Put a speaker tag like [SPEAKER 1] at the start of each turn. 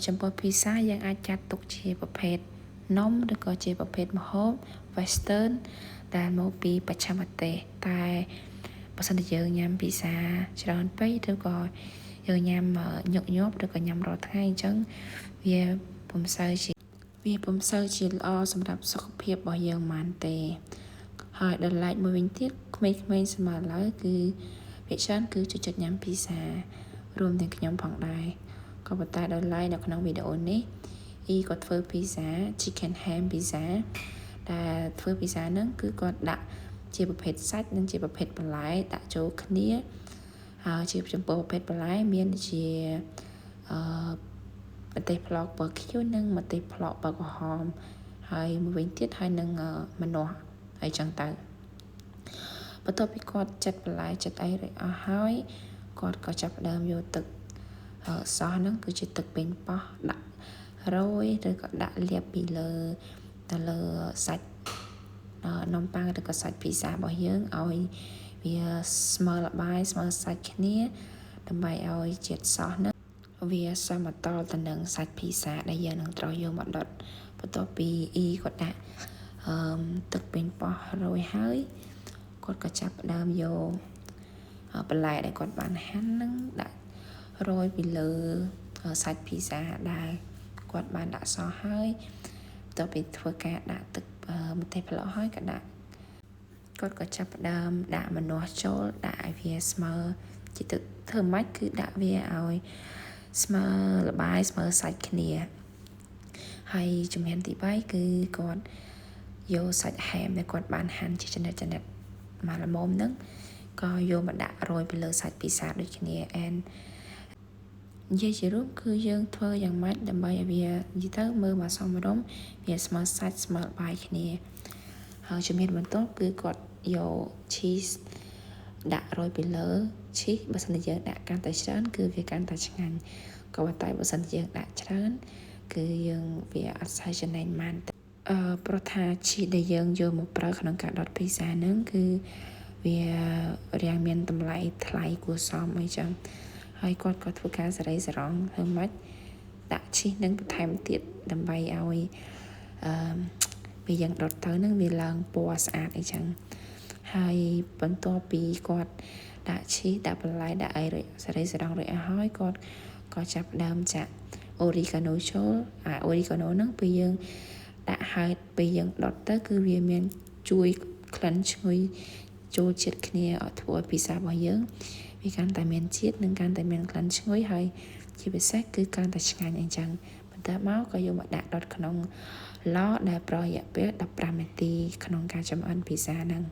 [SPEAKER 1] ចំពោះភាសាយើងអាចចាត់ទុកជាប្រភេទនំឬក៏ជាប្រភេទម្ហូប Western ដែលមកពីបច្ចិមទេសតែបើសិនជាយើងញ៉ាំភាសាច្រើនពេកឬក៏យើងញ៉ាំញឹកញាប់ឬក៏ញ៉ាំរាល់ថ្ងៃអញ្ចឹងវាពុំសូវជាល្អសម្រាប់សុខភាពរបស់យើងប៉ុន្មានទេហើយដល់ឡែកមួយវិញទៀតក្មេងៗសម័យឥឡូវគឺភាគច្រើនគឺចូលចិត្តញ៉ាំភាសារួមទាំងខ្ញុំផងដែរក៏ប៉ុន្តែដល់ឡែកនៅក្នុងវីដេអូនេះគាត់ធ្វើភាសា chicken ham pizza ដែលធ្វើភាសាហ្នឹងគឺគាត់ដាក់ជាប្រភេទសាច់និងជាប្រភេទបន្លែដាក់ចូលគ្នាហើយជាចំពោះប្រភេទបន្លែមានជាម្ទេសប្លោកប៊ឺឃ្យូនិងម្ទេសប្លោកប៊ឺក្រហមហើយមួយវិញទៀតហើយនឹងម្នាស់ហើយចឹងទៅបន្ទាប់ពីគាត់ចិតបន្លែចិតអីរួចអស់ហើយគាត់ក៏ចាប់ផ្ដើមយកទឹកសោះហ្នឹងគឺជាទឹកប៉េងប៉ោះដាក់រោយឬក៏ដាក់លាបពីទៅលើសាច់នំប៉័ងឬក៏សាច់ភីសារបស់យើងឲ្យវាស្មើល្បាយស្មើសាច់គ្នាដើម្បីឲ្យជាតិសោះហ្នឹងវាសមតលទៅនឹងសាច់ភីសាដែលយើងនឹងត្រូវយកមកដុតបន្ទាប់ពីគាត់ដាក់ទឹកប៉េងប៉ោះរោយហើយគាត់ក៏ចាប់ផ្ដើមយកបន្លែដែលគាត់បានហាន់ហ្នឹងដាក់រោយពីលើសាច់ភីសាដែលគាត់បានដាក់សោះហើយបន្ទាប់ពីធ្វើការដាក់ទឹកម្ទេសប្លោកហើយក៏ដាក់គាត់ក៏ចាប់ផ្ដើមដាក់ម្នាស់ចូលដាក់ឲ្យវាស្មើជាទឹកធ្វើម៉េចគឺដាក់វាឲ្យស្មើល្បាយស្មើសាច់គ្នាហើយជំហានទី3គឺគាត់យកសាច់ហែមដែលគាត់បានហាន់ជាចំណិតមកល្មមហ្នឹងក៏យកមកដាក់រោយពីលើសាច់ពិសាដូចគ្នានិយាយជារួមគឺយើងធ្វើយ៉ាងម៉េចដើម្បីឲ្យវានិយាយទៅមើលមកសមរម្យវាស្មើសាច់ស្មើបាយគ្នាហើយជំហានបន្ទាប់គឺគាត់យក cheese ដាក់រោយពីលើ cheese បើសិនជាយើងដាក់កាន់តែច្រើនគឺវាកាន់តែឆ្ងាញ់ក៏ប៉ុន្តែបើសិនជាយើងដាក់ច្រើនគឺយើងវាអត់សូវចំណេញប៉ុន្មានទេព្រោះថា cheese ដែលយើងយកមកប្រើក្នុងការដុតភីសាហ្នឹងគឺវារាងមានតម្លៃថ្លៃគួរសមអីចឹងហើយគាត់ក៏ធ្វើការសរីសរងធ្វើម៉េចដាក់ឈីសនឹងបន្ថែមទៀតដើម្បីឲ្យពេលយើងដុតទៅនឹងវាឡើងពណ៌ស្អាតអីចឹងហើយបន្ទាប់ពីគាត់ដាក់ឈីសដាក់បន្លែដាក់អីរួចសរីសរងរួចអស់ហើយគាត់ក៏ចាប់ដើមចាក់អូរីកាណូចូលអូរីកាណូហ្នឹងពេលយើងដាក់ហើយពេលយើងដុតទៅគឺវាមានជួយក្លិនឈ្ងុយចូលជាតិគ្នាឲ្យធ្វើឲ្យពិសារបស់យើងវាកាន់តែមានជាតិនិងកាន់តែមានក្លិនឈ្ងុយហើយជាពិសេសគឺកាន់តែឆ្ងាញ់អញ្ចឹងបន្ទាប់មកក៏យកមកដាក់ដុតក្នុងឡដែលប្រហែលរយៈពេល15នាទីក្នុងការចម្អិនពិសាហ្នឹង